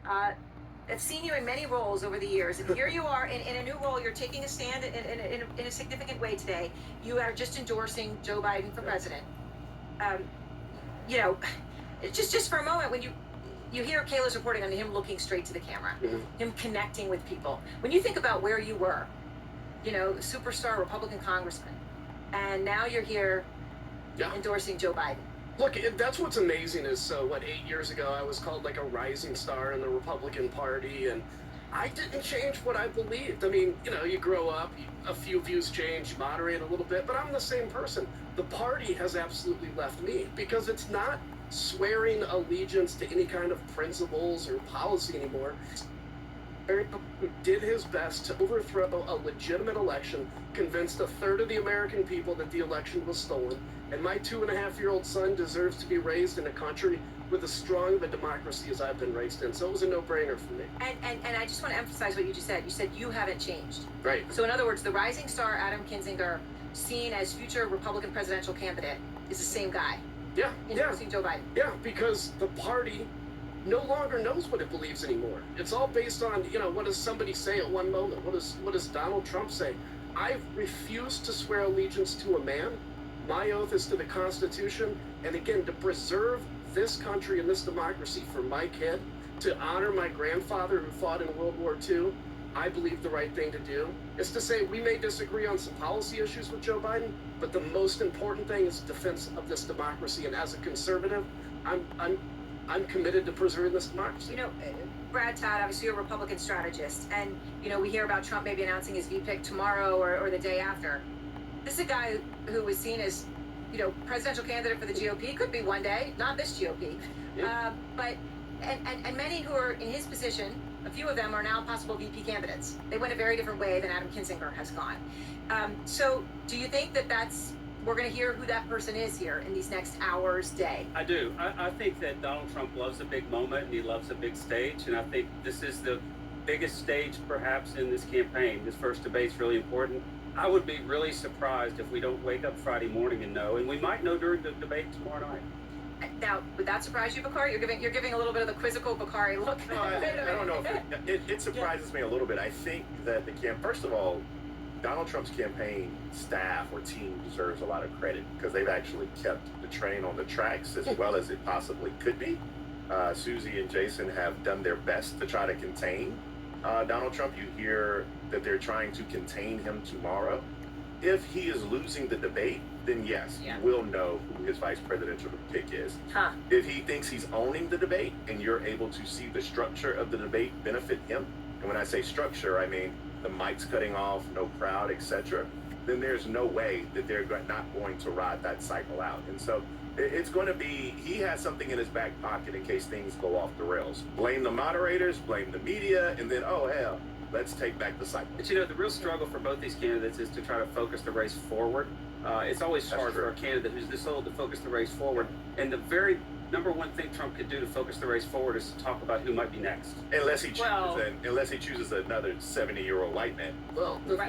Uh, I've seen you in many roles over the years, and here you are in a new role. You're taking a stand in a significant way today. You are just endorsing Joe Biden for president. Um, you know, just for a moment, when you hear Kayla's reporting on him looking straight to the camera, him connecting with people. When you think about where you were, superstar Republican congressman, and now you're here endorsing Joe Biden. Look, that's what's amazing is, 8 years ago, I was called like a rising star in the Republican Party, and I didn't change what I believed. I mean, you grow up, a few views change, you moderate a little bit, but I'm the same person. The party has absolutely left me because it's not swearing allegiance to any kind of principles or policy anymore. Who did his best to overthrow a legitimate election, convinced a third of the American people that the election was stolen, and my 2.5-year-old son deserves to be raised in a country with as strong of a democracy as I've been raised in. So it was a no-brainer for me. And I just want to emphasize what you just said. You said you haven't changed. Right. So in other words, the rising star Adam Kinzinger, seen as future Republican presidential candidate, is the same guy. Yeah. Endorsing Joe Biden. Yeah, because the party no longer knows what it believes anymore. It's all based on, what does somebody say at one moment? What does Donald Trump say? I've refused to swear allegiance to a man. My oath is to the Constitution, and again, to preserve this country and this democracy for my kid, to honor my grandfather who fought in World War II. I believe the right thing to do is to say we may disagree on some policy issues with Joe Biden, but the most important thing is defense of this democracy. And as a conservative, I'm committed to preserving this democracy. Brad Todd, obviously you're a Republican strategist, and we hear about Trump maybe announcing his VPIC tomorrow or the day after. This is a guy who was seen as, presidential candidate for the GOP. Could be one day, not this GOP. Yeah. But many who are in his position, a few of them are now possible VP candidates. They went a very different way than Adam Kinzinger has gone. So do you think we're going to hear who that person is here in these next hours, day? I do. I think that Donald Trump loves a big moment and he loves a big stage. And I think this is the biggest stage perhaps in this campaign. This first debate's really important. I would be really surprised if we don't wake up Friday morning and know, and we might know during the debate tomorrow night. Now, would that surprise you, Bakari? You're giving a little bit of the quizzical Bakari look. No, I don't know. It surprises me a little bit. I think that first of all, Donald Trump's campaign staff or team deserves a lot of credit because they've actually kept the train on the tracks as well as it possibly could be. Susie and Jason have done their best to try to contain Donald Trump. You hear that they're trying to contain him tomorrow. If he is losing the debate, then yes, you will know who his vice presidential pick is. If he thinks he's owning the debate and you're able to see the structure of the debate benefit him, and when I say structure, I mean the mics cutting off, no crowd, etc., then there's no way that they're not going to ride that cycle out. And so it's going to be, he has something in his back pocket in case things go off the rails. Blame the moderators, blame the media, and then, oh, hell, let's take back the cycle. But the real struggle for both these candidates is to try to focus the race forward. It's always hard for a candidate who's this old to focus the race forward. And the very number one thing Trump could do to focus the race forward is to talk about who might be next. Unless he chooses another 70-year-old white man. Well, the thing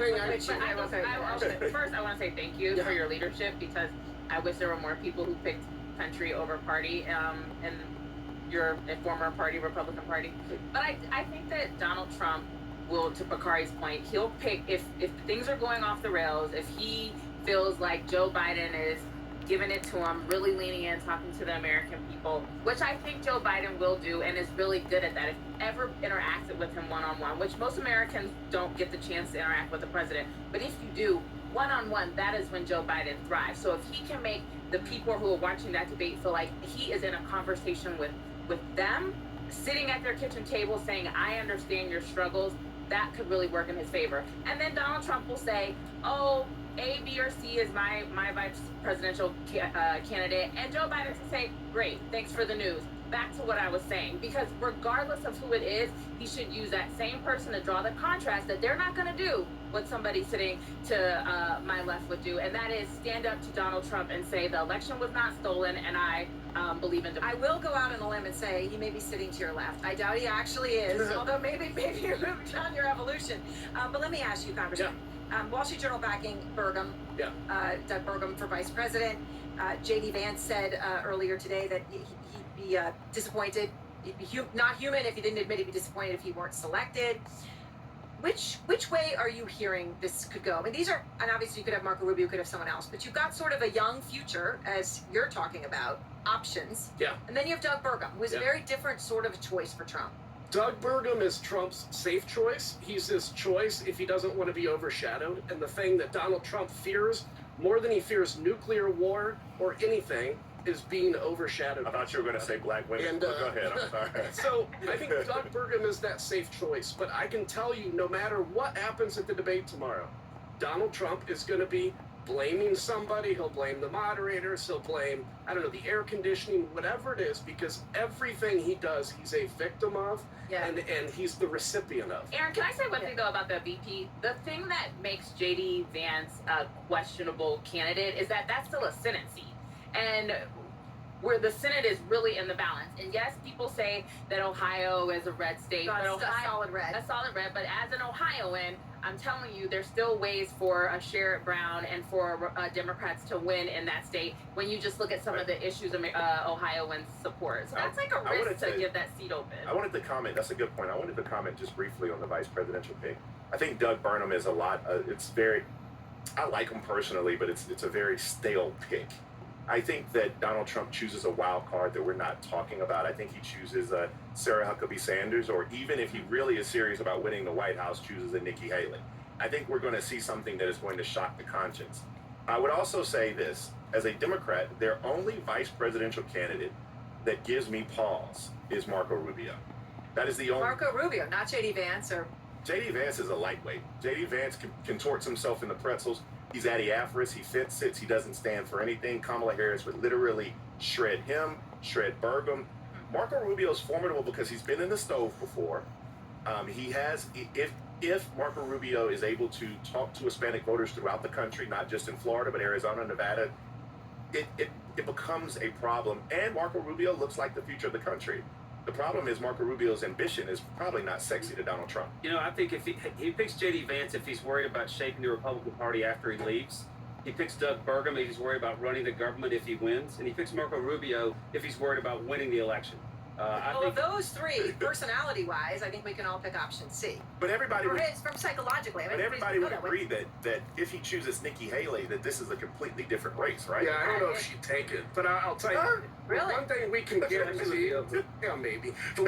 First, I want to say thank you for your leadership because I wish there were more people who picked country over party, and you're a former party, Republican Party. But I think that Donald Trump will, to Bakari's point, he'll pick, if things are going off the rails, if he feels like Joe Biden is giving it to him, really leaning in, talking to the American people, which I think Joe Biden will do and is really good at that. If you ever interacted with him one-on-one, which most Americans don't get the chance to interact with the president, but if you do, one-on-one, that is when Joe Biden thrives. So if he can make the people who are watching that debate feel like he is in a conversation with them, sitting at their kitchen table saying, I understand your struggles, that could really work in his favor. And then Donald Trump will say, oh, A, B, or C is my vice presidential candidate. And Joe Biden will say, great, thanks for the news. Back to what I was saying, because regardless of who it is, he should use that same person to draw the contrast that they're not going to do what somebody sitting to my left would do, and that is stand up to Donald Trump and say the election was not stolen, and I believe in democracy. I will go out on a limb and say he may be sitting to your left. I doubt he actually is, although maybe you moved on your evolution. But let me ask you, Congressman. Wall Street Journal backing Burgum, Doug Burgum for vice president. J.D. Vance said earlier today that he'd be disappointed not human if he didn't admit he'd be disappointed if he weren't selected. Which way are you hearing this could go? I mean, these are, and obviously you could have Marco Rubio, you could have someone else, but you've got sort of a young future, as you're talking about, options. Yeah. And then you have Doug Burgum, who is a Yeah. very different sort of choice for Trump. Doug Burgum is Trump's safe choice. He's his choice if he doesn't want to be overshadowed. And the thing that Donald Trump fears more than he fears nuclear war or anything is being overshadowed. I thought you were going to say black women. And, Go ahead. I'm sorry. So I think Doug Burgum is that safe choice. But I can tell you, no matter what happens at the debate tomorrow, Donald Trump is going to be blaming somebody. He'll blame the moderators. He'll blame, I don't know, the air conditioning, whatever it is, because everything he does, he's a victim of, Yeah. and he's the recipient of. Aaron, can I say one thing though about the VP? The thing that makes JD Vance a questionable candidate is that that's still a Senate seat, and where the Senate is really in the balance. And yes, people say that Ohio is a red state, but A Ohio, solid red. a solid red. But as an Ohioan, I'm telling you, there's still ways for a Sherrod Brown and for Democrats to win in that state when you just look at some of the issues Ohioans support. So that's like a I wanted risk to to- give that seat open. I wanted to comment. That's a good point. I wanted to comment just briefly on the vice presidential pick. I think Doug Burnham is a lot. It's very. I like him personally, but it's a very stale pick. I think that Donald Trump chooses a wild card that we're not talking about. I think he chooses Sarah Huckabee Sanders, or even if he really is serious about winning the White House, chooses a Nikki Haley. I think we're going to see something that is going to shock the conscience. I would also say this: as a Democrat, their only vice presidential candidate that gives me pause is Marco Rubio. That is the only. Marco Rubio, not JD Vance or. JD Vance is a lightweight. JD Vance contorts himself in the pretzels. He's adiaphorous. He sits. He doesn't stand for anything. Kamala Harris would literally shred him, shred Burgum. Marco Rubio is formidable because he's been in the stove before. He has, if Marco Rubio is able to talk to Hispanic voters throughout the country, not just in Florida, but Arizona, Nevada, it becomes a problem. And Marco Rubio looks like the future of the country. The problem is Marco Rubio's ambition is probably not sexy to Donald Trump. You know, I think if he picks J.D. Vance if he's worried about shaking the Republican Party after he leaves. He picks Doug Burgum if he's worried about running the government if he wins. And he picks Marco Rubio if he's worried about winning the election. I Well, think of those three, personality-wise, I think we can all pick option C. But everybody would, From psychologically, I mean, but everybody would that way. agree that if he chooses Nikki Haley, that this is a completely different race, right? Yeah, I don't know if she'd take it, but I'll tell you. Really? One thing we can guarantee, yeah, maybe. The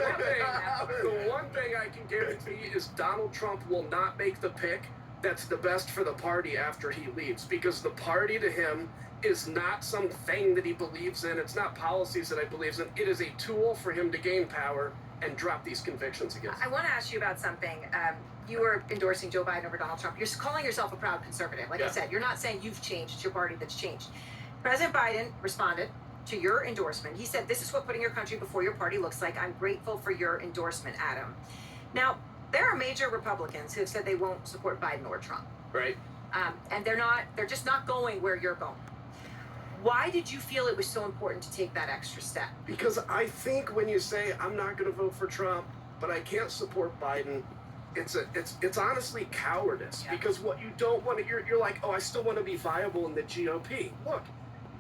one thing I can guarantee is Donald Trump will not make the pick that's the best for the party after he leaves, because the party to him is not some thing that he believes in. It's not policies that I believes in. It is a tool for him to gain power and drop these convictions against. I want to ask you about something. You were endorsing Joe Biden over Donald Trump. You're calling yourself a proud conservative. Like I Yeah. said, you're not saying you've changed. It's your party that's changed. President Biden responded to your endorsement. He said, "This is what putting your country before your party looks like. I'm grateful for your endorsement, Adam." Now, there are major Republicans who have said they won't support Biden or Trump. Right? And they're just not going where you're going. Why did you feel it was so important to take that extra step? Because I think when you say I'm not going to vote for Trump, but I can't support Biden, it's honestly cowardice. Yeah. Because what you don't want to, you're like, oh, I still want to be viable in the GOP. Look,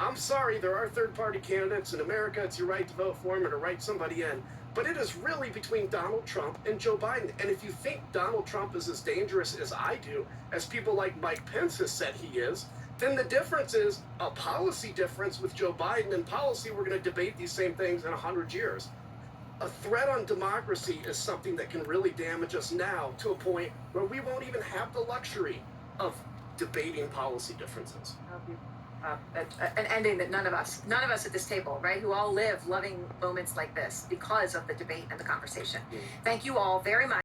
I'm sorry, there are third-party candidates in America. It's your right to vote for them or to write somebody in. But it is really between Donald Trump and Joe Biden. And if you think Donald Trump is as dangerous as I do, as people like Mike Pence has said he is, then the difference is a policy difference with Joe Biden. And policy, we're going to debate these same things in 100 years. A threat on democracy is something that can really damage us now to a point where we won't even have the luxury of debating policy differences. An ending that none of us at this table, right, who all live loving moments like this because of the debate and the conversation. Thank you all very much.